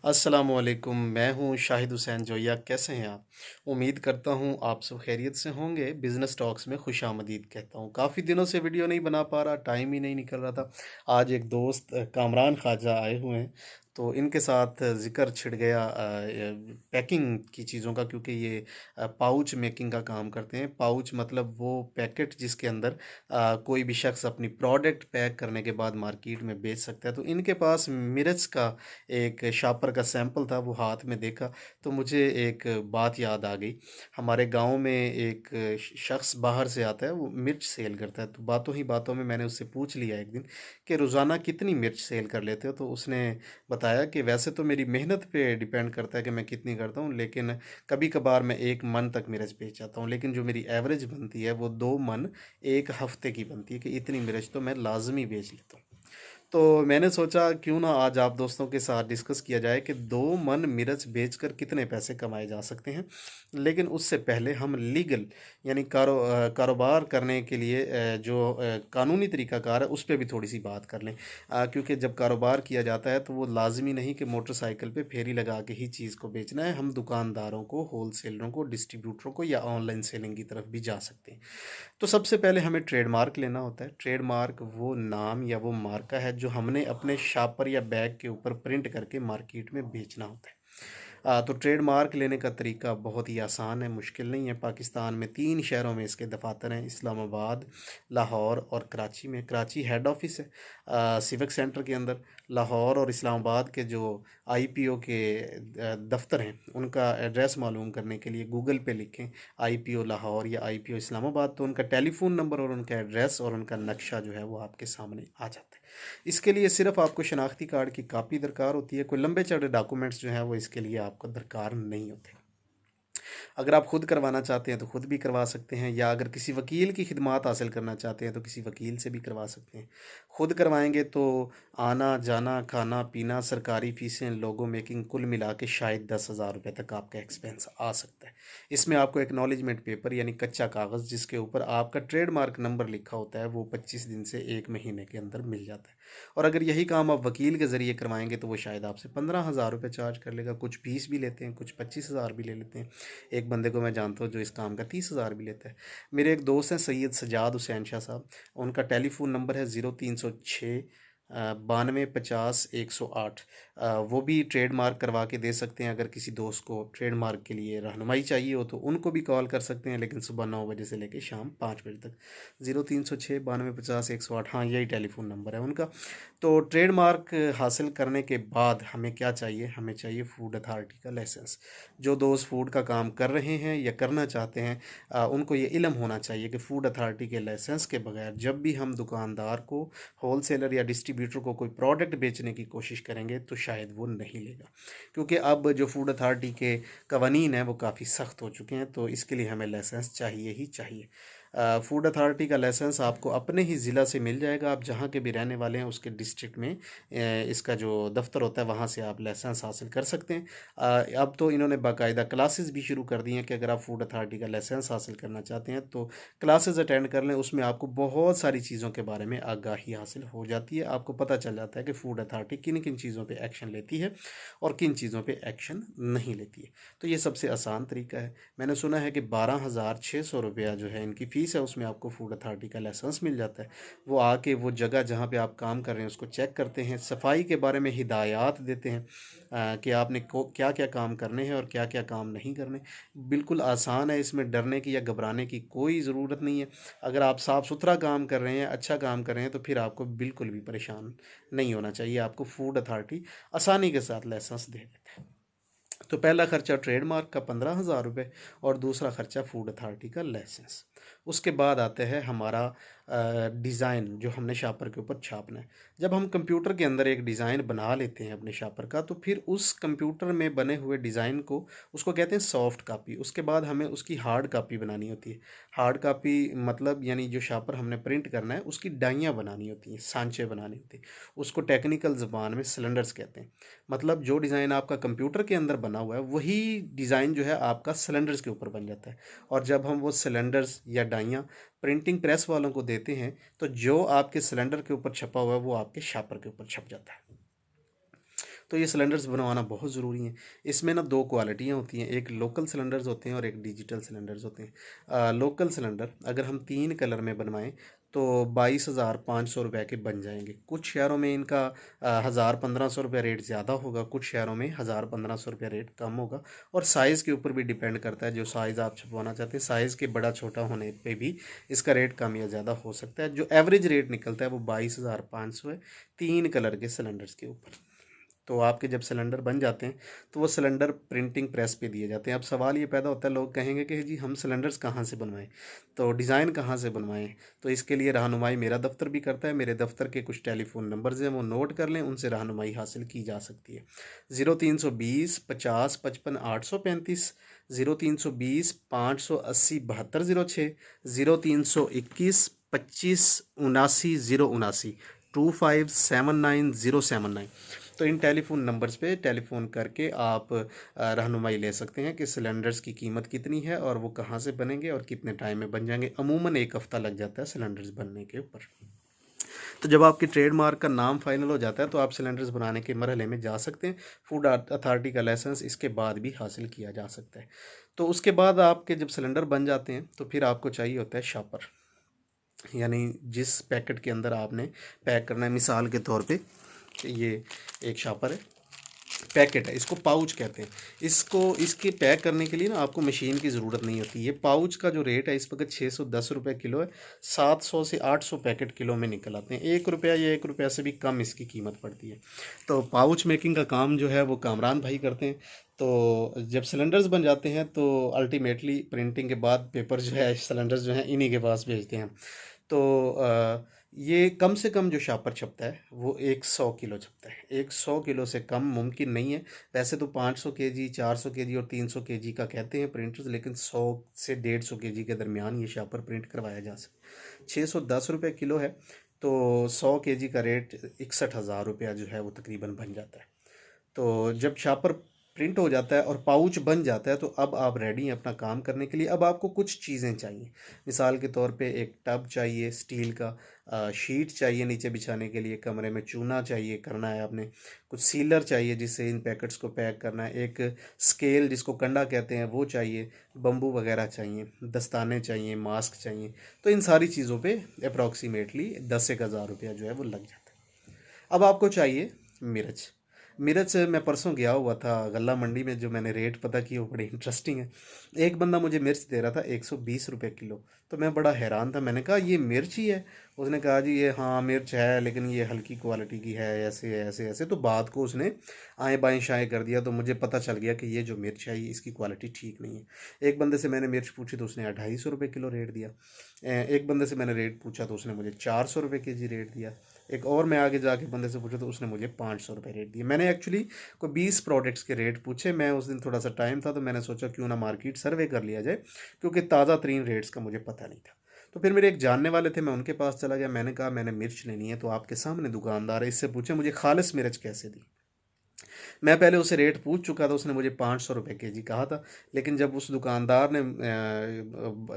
अस्सलामुअलैकुम, मैं हूँ शाहिद हुसैन जोया। कैसे हैं आप? उम्मीद करता हूँ आप सब खैरियत से होंगे। बिज़नेस टॉक्स में खुशामदीद कहता हूँ। काफ़ी दिनों से वीडियो नहीं बना पा रहा, टाइम ही नहीं निकल रहा था। आज एक दोस्त कामरान ख्वाजा आए हुए हैं, तो इनके साथ ज़िक्र छिड़ गया पैकिंग की चीज़ों का, क्योंकि ये पाउच मेकिंग का काम करते हैं। पाउच मतलब वो पैकेट जिसके अंदर कोई भी शख्स अपनी प्रोडक्ट पैक करने के बाद मार्केट में बेच सकता है। तो इनके पास मिर्च का एक शापर का सैंपल था, वो हाथ में देखा तो मुझे एक बात याद आ गई। हमारे गांव में एक शख्स बाहर से आता है, वो मिर्च सेल करता है। तो बातों ही बातों में मैंने उससे पूछ लिया एक दिन कि रोज़ाना कितनी मिर्च सेल कर लेते हो? तो उसने बताया कि वैसे तो मेरी मेहनत पे डिपेंड करता है कि मैं कितनी करता हूँ, लेकिन कभी कभार मैं 1 मन तक मिर्च बेच जाता हूँ। लेकिन जो मेरी एवरेज बनती है वो 2 मन एक हफ्ते की बनती है, कि इतनी मिर्च तो मैं लाजमी बेच लेता हूँ। तो मैंने सोचा क्यों ना आज आप दोस्तों के साथ डिस्कस किया जाए कि 2 मन मिर्च बेचकर कितने पैसे कमाए जा सकते हैं। लेकिन उससे पहले हम लीगल यानी कारोबार करने के लिए जो कानूनी तरीकाकार है उस पर भी थोड़ी सी बात कर लें। क्योंकि जब कारोबार किया जाता है तो वो लाजमी नहीं कि मोटरसाइकिल पे फेरी लगा के ही चीज़ को बेचना है। हम दुकानदारों को, होलसेलरों को, डिस्ट्रीब्यूटरों को या ऑनलाइन सेलिंग की तरफ भी जा सकते हैं। तो सबसे पहले हमें ट्रेडमार्क लेना होता है। ट्रेडमार्क वो नाम या वो मार्का है जो हमने अपने शापर या बैग के ऊपर प्रिंट करके मार्केट में बेचना होता है। तो ट्रेडमार्क लेने का तरीका बहुत ही आसान है, मुश्किल नहीं है। पाकिस्तान में 3 शहरों में इसके दफातर हैं, इस्लामाबाद, लाहौर और कराची में। कराची हेड ऑफिस है सिविक सेंटर के अंदर। लाहौर और इस्लामाबाद के जो आईपीओ के दफ्तर हैं उनका एड्रेस मालूम करने के लिए गूगल पे लिखें आईपीओ लाहौर या आईपीओ इस्लामाबाद, तो उनका टेलीफोन नंबर और उनका एड्रेस और उनका नक्शा जो है वो आपके सामने आ जाता है। इसके लिए सिर्फ आपको शनाख्ती कार्ड की कापी दरकार होती है। कोई लंबे चौड़े डॉक्यूमेंट्स जो हैं वो इसके लिए आपको दरकार नहीं होते। अगर आप खुद करवाना चाहते हैं तो खुद भी करवा सकते हैं, या अगर किसी वकील की खिदमात हासिल करना चाहते हैं तो किसी वकील से भी करवा सकते हैं। खुद करवाएंगे तो आना जाना, खाना पीना, सरकारी फ़ीसें, लोगो मेकिंग, कुल मिला के शायद 10,000 रुपये तक आपका एक्सपेंस आ सकता है। इसमें आपको एक्नॉलेजमेंट पेपर यानी कच्चा कागज़ जिसके ऊपर आपका ट्रेडमार्क नंबर लिखा होता है वो 25 दिन से 1 महीने के अंदर मिल जाता है। और अगर यही काम आप वकील के ज़रिए करवाएंगे तो वो शायद आपसे 15,000 रुपये चार्ज कर लेगा। कुछ 20 भी लेते हैं, कुछ 25,000 भी ले लेते हैं। एक बंदे को मैं जानता हूँ जो इस काम का 30,000 भी लेता है। मेरे एक दोस्त हैं सैयद सजाद हुसैन शाह साहब। उनका टेलीफोन नंबर है 0306 9250 108। वो भी ट्रेडमार्क करवा के दे सकते हैं। अगर किसी दोस्त को ट्रेडमार्क के लिए रहनुमाई चाहिए हो तो उनको भी कॉल कर सकते हैं, लेकिन सुबह 9 बजे से लेकर शाम 5 बजे तक। 0306 9250 108, हाँ यही टेलीफोन नंबर है उनका। तो ट्रेडमार्क हासिल करने के बाद हमें क्या चाहिए? हमें चाहिए फूड अथॉरिटी का लाइसेंस। जो दोस्त फूड का काम कर रहे हैं या करना चाहते हैं उनको ये इल्म होना चाहिए कि फ़ूड अथॉरिटी के लाइसेंस के बगैर जब भी हम दुकानदार को, होलसेलर या डिस्ट्रीब्यूटर को कोई प्रोडक्ट बेचने की कोशिश करेंगे तो शायद वो नहीं लेगा। क्योंकि अब जो फूड अथॉरिटी के कवानीन हैं वो काफ़ी सख्त हो चुके हैं, तो इसके लिए हमें लाइसेंस चाहिए ही चाहिए। फूड अथॉरिटी का लाइसेंस आपको अपने ही ज़िला से मिल जाएगा। आप जहाँ के भी रहने वाले हैं उसके डिस्ट्रिक्ट में इसका जो दफ्तर होता है वहाँ से आप लाइसेंस हासिल कर सकते हैं। अब तो इन्होंने बाकायदा क्लासेस भी शुरू कर दी हैं कि अगर आप फूड अथॉरिटी का लाइसेंस हासिल करना चाहते हैं तो क्लासेस अटेंड कर लें। उसमें आपको बहुत सारी चीज़ों के बारे में आगाही हासिल हो जाती है। आपको पता चल जाता है कि फ़ूड अथॉरिटी किन किन चीज़ों पे एक्शन लेती है और किन चीज़ों पे एक्शन नहीं लेती है। तो ये सबसे आसान तरीका है। मैंने सुना है कि 12,600 रुपया जो है इनकी फ़ीस है, उसमें आपको फूड अथॉरिटी का लाइसेंस मिल जाता है। वो आके वो जगह जहाँ पे आप काम कर रहे हैं उसको चेक करते हैं, सफाई के बारे में हिदायत देते हैं कि आपने को क्या क्या काम करने हैं और क्या क्या काम नहीं करने। बिल्कुल आसान है, इसमें डरने की या घबराने की कोई ज़रूरत नहीं है। अगर आप साफ़ सुथरा काम कर रहे हैं, अच्छा काम कर रहे हैं तो फिर आपको बिल्कुल भी परेशान नहीं होना चाहिए। आपको फूड अथॉरिटी आसानी के साथ लाइसेंस दे देते हैं। तो पहला खर्चा ट्रेडमार्क का 15,000 रुपये और दूसरा खर्चा फूड अथॉरिटी का लाइसेंस। उसके बाद आता है हमारा डिज़ाइन जो हमने शापर के ऊपर छापना है। जब हम कंप्यूटर के अंदर एक डिज़ाइन बना लेते हैं अपने शापर का, तो फिर उस कंप्यूटर में बने हुए डिज़ाइन को, उसको कहते हैं सॉफ्ट कापी। उसके बाद हमें उसकी हार्ड कापी बनानी होती है। हार्ड कापी मतलब यानी जो शापर हमने प्रिंट करना है उसकी डाइयाँ बनानी होती हैं, सांचे बनाने होते हैं। उसको टेक्निकल ज़बान में सिलेंडर्स कहते हैं। मतलब जो डिज़ाइन आपका कंप्यूटर के अंदर बना हुआ है वही डिज़ाइन जो है आपका सिलेंडर्स के ऊपर बन जाता है। और जब हम वो सिलेंडर्स या डाइयाँ प्रिंटिंग प्रेस वालों को देते हैं तो जो आपके सिलेंडर के ऊपर छपा हुआ है वो आपके शापर के ऊपर छप जाता है। तो ये सिलेंडर्स बनवाना बहुत ज़रूरी है। इसमें ना 2 क्वालिटियाँ होती हैं, एक लोकल सिलेंडर्स होते हैं और एक डिजिटल सिलेंडर्स होते हैं। लोकल सिलेंडर अगर हम 3 कलर में बनवाएँ तो 22,500 रुपये के बन जाएंगे। कुछ शहरों में इनका 1,000-1,500 रुपये रेट ज़्यादा होगा, कुछ शहरों में 1,000-1,500 रुपये रेट कम होगा। और साइज़ के ऊपर भी डिपेंड करता है, जो साइज़ आप छपवाना चाहते हैं साइज़ के बड़ा छोटा होने पे भी इसका रेट कम या ज़्यादा हो सकता है। जो एवरेज रेट निकलता है वो 22,500 है 3 कलर के सिलेंडर्स के ऊपर। तो आपके जब सिलेंडर बन जाते हैं तो वो सिलेंडर प्रिंटिंग प्रेस पे दिए जाते हैं। अब सवाल ये पैदा होता है, लोग कहेंगे कि जी हम सिलेंडर्स कहाँ से बनवाएं, तो डिज़ाइन कहाँ से बनवाएं। तो इसके लिए रहनुमाई मेरा दफ्तर भी करता है। मेरे दफ्तर के कुछ टेलीफोन नंबर्स हैं, वो नोट कर लें, उनसे रहनुमाई हासिल की जा सकती है। 0320 50 55 835, 0320 580 7206, 0321 25 79 079, 2579 079। तो इन टेलीफ़ोन नंबर्स पे टेलीफ़ोन करके आप रहनुमाई ले सकते हैं कि सिलेंडर्स की कीमत कितनी है और वो कहाँ से बनेंगे और कितने टाइम में बन जाएंगे। अमूमन 1 हफ़्ता लग जाता है सिलेंडर्स बनने के ऊपर। तो जब आपके ट्रेडमार्क का नाम फाइनल हो जाता है तो आप सिलेंडर्स बनाने के मरहले में जा सकते हैं। फूड अथॉरिटी का लाइसेंस इसके बाद भी हासिल किया जा सकता है। तो उसके बाद आपके जब सिलेंडर बन जाते हैं तो फिर आपको चाहिए होता है शॉपर, यानी जिस पैकेट के अंदर आपने पैक करना है। मिसाल के तौर पे ये एक शॉपर है, पैकेट है, इसको पाउच कहते हैं। इसके पैक करने के लिए ना आपको मशीन की ज़रूरत नहीं होती। ये पाउच का जो रेट है इस वक्त 610 रुपये किलो है। 700 से 800 पैकेट किलो में निकल आते हैं। 1 रुपया या 1 रुपया से भी कम इसकी कीमत पड़ती है। तो पाउच मेकिंग का काम जो है वो कामरान भाई करते हैं। तो जब सिलेंडर्स बन जाते हैं तो अल्टीमेटली प्रिंटिंग के बाद पेपर जो है सिलेंडर्स जो हैं इन्हीं के पास भेजते हैं। तो ये कम से कम जो शॉपर छपता है वो 100 किलो छपता है। 100 किलो से कम मुमकिन नहीं है। वैसे तो 500 केजी, 400 केजी और 300 केजी का कहते हैं प्रिंटर्स, लेकिन 100 से 150 केजी के दरमियान ये शॉपर प्रिंट करवाया जा सकता है। 610 रुपये किलो है तो 100 केजी का रेट 61,000 रुपया जो है वो तकरीबन बन जाता है। तो जब शॉपर प्रिंट हो जाता है और पाउच बन जाता है तो अब आप रेडी हैं अपना काम करने के लिए। अब आपको कुछ चीज़ें चाहिए। मिसाल के तौर पे एक टब चाहिए स्टील का, शीट चाहिए नीचे बिछाने के लिए, कमरे में चूना चाहिए करना है आपने, कुछ सीलर चाहिए जिससे इन पैकेट्स को पैक करना है, एक स्केल जिसको कंडा कहते हैं वो चाहिए, बम्बू वगैरह चाहिए, दस्ताने चाहिए, मास्क चाहिए। तो इन सारी चीज़ों पे अप्रॉक्सीमेटली 10-1 हज़ार रुपया जो है वो लग जाता है। अब आपको चाहिए मिर्च। मिर्च मैं परसों गया हुआ था गल्ला मंडी में, जो मैंने रेट पता किया वो बड़े इंटरेस्टिंग है। एक बंदा मुझे मिर्च दे रहा था 120 रुपये किलो। तो मैं बड़ा हैरान था, मैंने कहा ये मिर्च ही है? उसने कहा जी ये हाँ मिर्च है लेकिन ये हल्की क्वालिटी की है, ऐसे ऐसे ऐसे। तो बात को उसने आए बाएँ शाएँ कर दिया, तो मुझे पता चल गया कि ये जो मिर्च है ये इसकी क्वालिटी ठीक नहीं है। एक बंदे से मैंने मिर्च पूछी तो उसने 250 रुपये किलो रेट दिया। एक बंदे से मैंने रेट पूछा तो उसने मुझे 400 रुपये के जी रेट दिया। एक और मैं आगे जाके बंदे से पूछा तो उसने मुझे 500 रुपये रेट दिए। मैंने एक्चुअली कोई 20 प्रोडक्ट्स के रेट पूछे। मैं उस दिन थोड़ा सा टाइम था तो मैंने सोचा क्यों ना मार्केट सर्वे कर लिया जाए, क्योंकि ताज़ा तरीन रेट्स का मुझे पता नहीं था। तो फिर मेरे एक जानने वाले थे, मैं उनके पास चला गया। मैंने कहा मैंने मिर्च लेनी है, तो आपके सामने दुकानदार है, इससे पूछे मुझे खालिस मिर्च कैसे दी। मैं पहले उसे रेट पूछ चुका था, उसने मुझे 500 रुपये के जी कहा था। लेकिन जब उस दुकानदार ने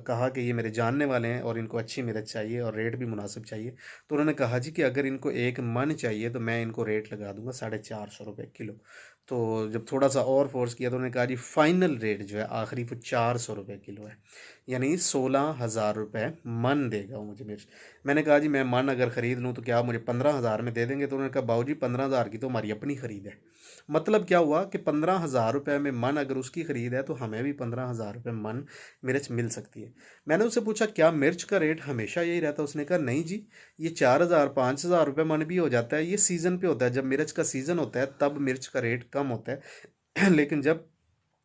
कहा कि ये मेरे जानने वाले हैं और इनको अच्छी मिर्च चाहिए और रेट भी मुनासिब चाहिए, तो उन्होंने कहा जी कि अगर इनको 1 मन चाहिए तो मैं इनको रेट लगा दूंगा 450 रुपये किलो। तो जब थोड़ा सा और फोर्स किया तो उन्होंने कहा जी फाइनल रेट जो है आखिरी वो 400 रुपये किलो है, यानी 16,000 रुपये मन देगा वो मुझे मिर्च। मैंने कहा जी मैं मन अगर ख़रीद लूँ तो क्या आप मुझे 15,000 में दे देंगे? तो उन्होंने कहा बाबू जी 15,000 की तो हमारी अपनी ख़रीद है। मतलब क्या हुआ कि 15,000 रुपये में मन अगर उसकी ख़रीद है तो हमें भी 15,000 रुपये मन मिर्च मिल सकती है। मैंने उससे पूछा क्या मिर्च का रेट हमेशा यही रहता है? उसने कहा नहीं जी, ये 4,000-5,000 रुपये मन भी हो जाता है, ये सीज़न पे होता है। जब मिर्च का सीज़न होता है तब मिर्च का रेट कम होता है लेकिन जब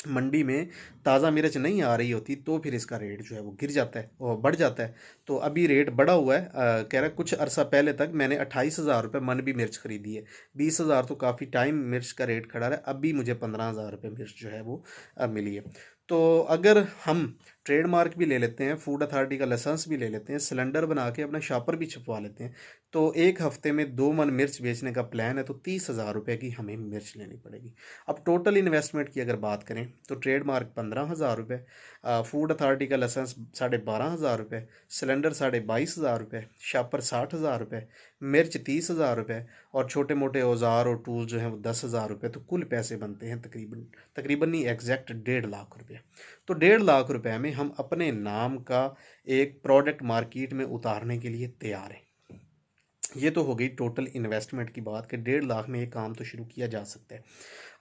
मंडी में ताज़ा मिर्च नहीं आ रही होती तो फिर इसका रेट जो है वो गिर जाता है और बढ़ जाता है। तो अभी रेट बढ़ा हुआ है। कह रहा है कुछ अरसा पहले तक मैंने 28,000 रुपये मन भी मिर्च खरीदी है। 20,000 तो काफ़ी टाइम मिर्च का रेट खड़ा रहा है, अभी मुझे 15,000 रुपये मिर्च जो है वो मिली है। तो अगर हम ट्रेडमार्क भी ले लेते हैं, फूड अथॉरिटी का लाइसेंस भी ले लेते हैं, सिलेंडर बना के अपना शॉपर भी छपवा लेते हैं, तो 1 हफ्ते में 2 मन मिर्च बेचने का प्लान है तो 30,000 रुपये की हमें मिर्च लेनी पड़ेगी। अब टोटल इन्वेस्टमेंट की अगर बात करें तो ट्रेडमार्क 15,000 रुपये, फूड अथॉरिटी का लाइसेंस 12,500 रुपये, सिलेंडर 22,500 रुपये, शॉपर 60,000 रुपये, मिर्च 30,000 रुपये और छोटे मोटे औजार और टूल जो हैं वो 10,000 रुपये, तो कुल पैसे बनते हैं तकरीबन तकरीबन नहीं, एग्जैक्ट 1.5 लाख रुपये। तो 1.5 लाख रुपये में हम अपने नाम का एक प्रोडक्ट मार्केट में उतारने के लिए तैयार हैं। ये तो हो गई टोटल इन्वेस्टमेंट की बात कि 1.5 लाख में ये काम तो शुरू किया जा सकता है।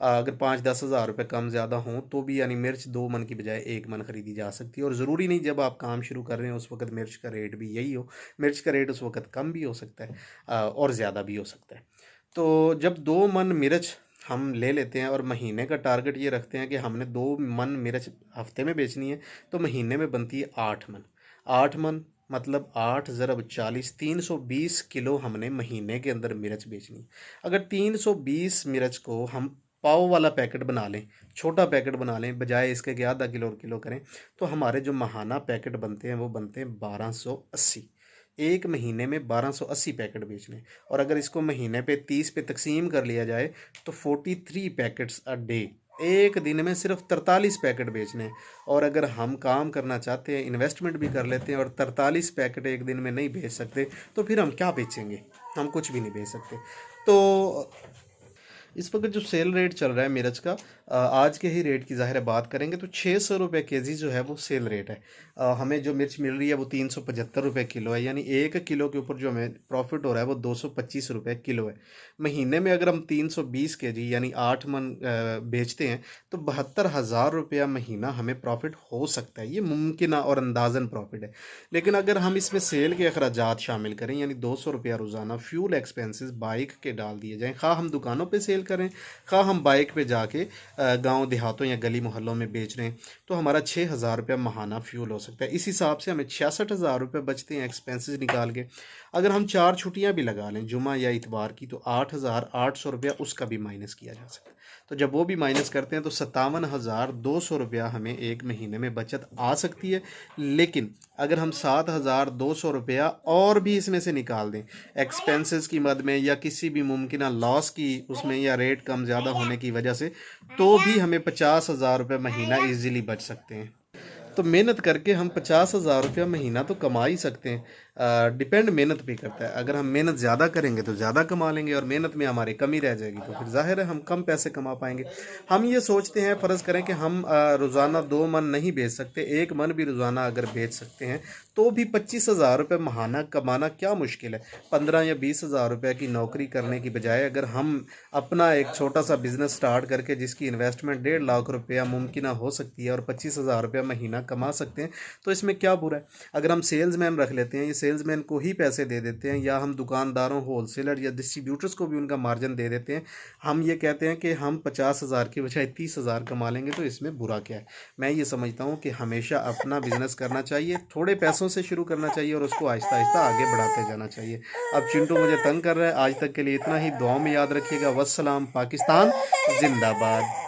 अगर 5-10 हज़ार रुपये कम ज़्यादा हों तो भी यानी मिर्च 2 मन की बजाय 1 मन ख़रीदी जा सकती है। और ज़रूरी नहीं जब आप काम शुरू कर रहे हैं उस वक्त मिर्च का रेट भी यही हो, मिर्च का रेट उस वक्त कम भी हो सकता है और ज़्यादा भी हो सकता है। तो जब 2 मन मिर्च हम ले लेते हैं और महीने का टारगेट ये रखते हैं कि हमने 2 मन मिर्च हफ्ते में बेचनी है, तो महीने में बनती है 8 मन। 8 मन मतलब 8 × 40 320 किलो हमने महीने के अंदर मिर्च बेचनी है। अगर 320 मिर्च को हम पाव वाला पैकेट बना लें, छोटा पैकेट बना लें, बजाय इसके कि आधा किलो और किलो करें, तो हमारे जो माहाना पैकेट बनते हैं वो बनते हैं 1280। एक महीने में 1280 पैकेट बेचने। और अगर इसको महीने पे 30 पे तकसीम कर लिया जाए तो 43 पैकेट्स अ डे, एक दिन में सिर्फ 43 पैकेट बेचने हैं। और अगर हम काम करना चाहते हैं, इन्वेस्टमेंट भी कर लेते हैं और 43 पैकेट एक दिन में नहीं बेच सकते, तो फिर हम क्या बेचेंगे? हम कुछ भी नहीं बेच सकते। तो इस वक्त जो सेल रेट चल रहा है मिर्च का, आज के ही रेट की ज़ाहिर है बात करेंगे तो 600 रुपये केजी जो है वो सेल रेट है। हमें जो मिर्च मिल रही है वो 375 रुपये किलो है, यानी 1 किलो के ऊपर जो हमें प्रॉफिट हो रहा है वो 225 रुपये किलो है। महीने में अगर हम 320 केजी यानी 8 मन बेचते हैं तो 72,000 रुपया महीना हमें प्रॉफिट हो सकता है। ये मुमकिन और अंदाज़न प्रॉफिट है। लेकिन अगर हम इसमें सेल के अखराजात शामिल करें, यानी 200 रुपया रोज़ाना फ्यूल एक्सपेंसेस बाइक के डाल दिए जाएँ, खा हम दुकानों पे सेल करें, खा हम बाइक पे जाके गांव देहातों या गली मोहल्लों में बेच रहे हैं, तो हमारा 6,000 रुपया महाना फ्यूल हो सकता है। इस हिसाब से हमें 66,000 रुपये बचते हैं एक्सपेंसेस निकाल के। अगर हम 4 छुट्टियां भी लगा लें, जुमा या इतवार की, तो 8,800 रुपया उसका भी माइनस किया जा सकता है। तो जब वो भी माइनस करते हैं तो 57,200 रुपया हमें एक महीने में बचत आ सकती है। लेकिन अगर हम 7,200 रुपया और भी इसमें से निकाल दें एक्सपेंसेस की मद में या किसी भी मुमकिन लॉस की उसमें या रेट कम ज़्यादा होने की वजह से, तो भी हमें 50,000 रुपये महीना इजीली बच सकते हैं। तो मेहनत करके हम 50,000 रुपया महीना तो कमा ही सकते हैं। डिपेंड मेहनत पे करता है। अगर हम मेहनत ज़्यादा करेंगे तो ज़्यादा कमा लेंगे और मेहनत में हमारी कमी रह जाएगी तो फिर जाहिर है हम कम पैसे कमा पाएंगे। हम ये सोचते हैं, फ़र्ज़ करें कि हम रोज़ाना 2 मन नहीं बेच सकते, 1 मन भी रोज़ाना अगर बेच सकते हैं तो भी 25,000 रुपये महाना कमाना क्या मुश्किल है। 15 या 20,000 रुपये की नौकरी करने की बजाय अगर हम अपना एक छोटा सा बिज़नेस स्टार्ट करके जिसकी इन्वेस्टमेंट 1.5 लाख रुपया मुमकिन हो सकती है और 25,000 रुपया महीना कमा सकते हैं, तो इसमें क्या बुरा है। अगर हम सेल्समैन रख लेते हैं, ये सेल्समैन को ही पैसे दे देते हैं, या हम दुकानदारों, होलसेलर या डिस्ट्रीब्यूटर्स को भी उनका मार्जिन दे देते हैं, हम ये कहते हैं कि हम 50,000 की बजाय 30,000 कमा लेंगे, तो इसमें बुरा क्या है। मैं ये समझता हूँ कि हमेशा अपना बिजनेस करना चाहिए, थोड़े पैसों से शुरू करना चाहिए और उसको आहिस्ता आहिस्ता आगे बढ़ाते जाना चाहिए। अब चिंटू मुझे तंग कर रहा है। आज तक के लिए इतना ही। दुआओं में याद रखिएगा। वस्सलाम। पाकिस्तान जिंदाबाद।